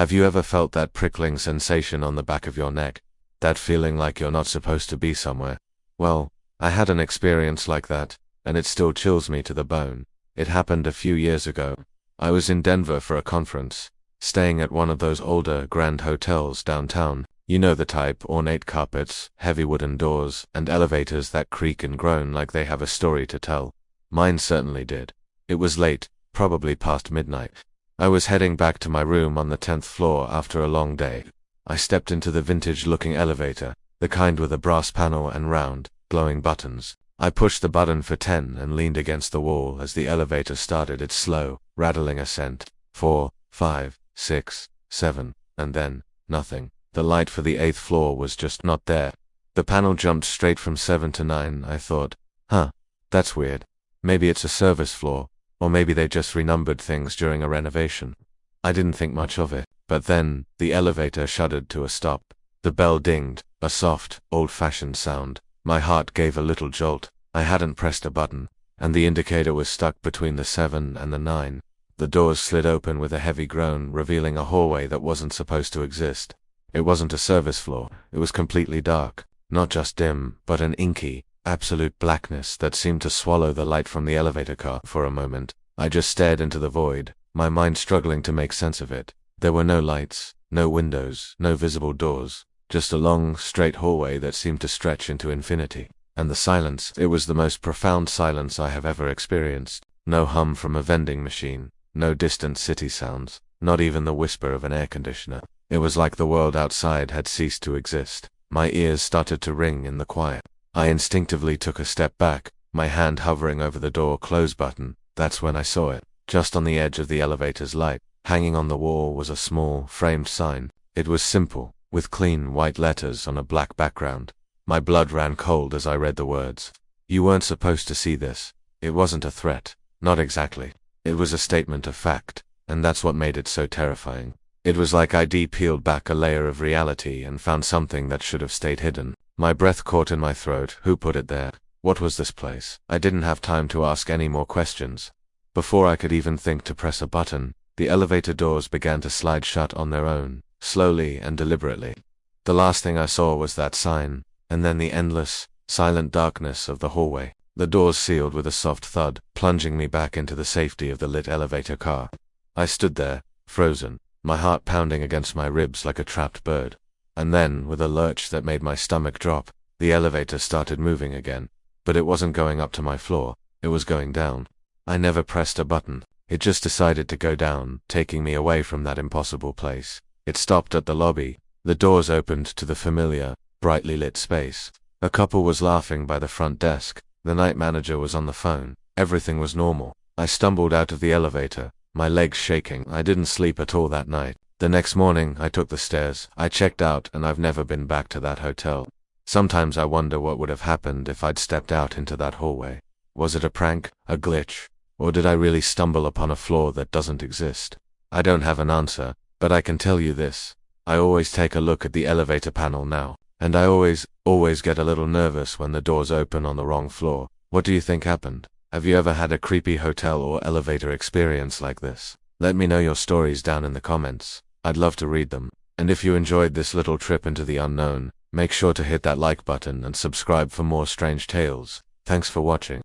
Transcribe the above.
Have you ever felt that prickling sensation on the back of your neck? That feeling like you're not supposed to be somewhere? Well, I had an experience like that, and it still chills me to the bone. It happened a few years ago. I was in Denver for a conference, staying at one of those older, grand hotels downtown. You know the type: ornate carpets, heavy wooden doors, and elevators that creak and groan like they have a story to tell. Mine certainly did. It was late, probably past midnight. I was heading back to my room on the 10th floor after a long day. I stepped into the vintage-looking elevator, the kind with a brass panel and round, glowing buttons. I pushed the button for 10 and leaned against the wall as the elevator started its slow, rattling ascent. 4, 5, 6, 7, and then, nothing. The light for the 8th floor was just not there. The panel jumped straight from 7 to 9. I thought, that's weird. Maybe it's a service floor, or maybe they just renumbered things during a renovation. I didn't think much of it, but then, the elevator shuddered to a stop. The bell dinged, a soft, old-fashioned sound. My heart gave a little jolt. I hadn't pressed a button, and the indicator was stuck between the 7 and the 9. The doors slid open with a heavy groan, revealing a hallway that wasn't supposed to exist. It wasn't a service floor. It was completely dark. Not just dim, but an inky, absolute blackness that seemed to swallow the light from the elevator car. For a moment, I just stared into the void, my mind struggling to make sense of it. There were no lights, no windows, no visible doors, just a long, straight hallway that seemed to stretch into infinity. And the silence, it was the most profound silence I have ever experienced. No hum from a vending machine, no distant city sounds, not even the whisper of an air conditioner. It was like the world outside had ceased to exist. My ears started to ring in the quiet. I instinctively took a step back, my hand hovering over the door close button. That's when I saw it. Just on the edge of the elevator's light, hanging on the wall, was a small, framed sign. It was simple, with clean, white letters on a black background. My blood ran cold as I read the words. You weren't supposed to see this. It wasn't a threat. Not exactly. It was a statement of fact, and that's what made it so terrifying. It was like I'd peeled back a layer of reality and found something that should have stayed hidden. My breath caught in my throat. Who put it there? What was this place? I didn't have time to ask any more questions. Before I could even think to press a button, the elevator doors began to slide shut on their own, slowly and deliberately. The last thing I saw was that sign, and then the endless, silent darkness of the hallway. The doors sealed with a soft thud, plunging me back into the safety of the lit elevator car. I stood there, frozen, my heart pounding against my ribs like a trapped bird. And then, with a lurch that made my stomach drop, the elevator started moving again. But it wasn't going up to my floor, it was going down. I never pressed a button. It just decided to go down, taking me away from that impossible place. It stopped at the lobby. The doors opened to the familiar, brightly lit space. A couple was laughing by the front desk. The night manager was on the phone. Everything was normal. I stumbled out of the elevator, my legs shaking. I didn't sleep at all that night. The next morning, I took the stairs. I checked out, and I've never been back to that hotel. Sometimes I wonder what would have happened if I'd stepped out into that hallway. Was it a prank, a glitch, or did I really stumble upon a floor that doesn't exist? I don't have an answer, but I can tell you this. I always take a look at the elevator panel now, and I always get a little nervous when the doors open on the wrong floor. What do you think happened? Have you ever had a creepy hotel or elevator experience like this? Let me know your stories down in the comments. I'd love to read them. And if you enjoyed this little trip into the unknown, make sure to hit that like button and subscribe for more strange tales. Thanks for watching.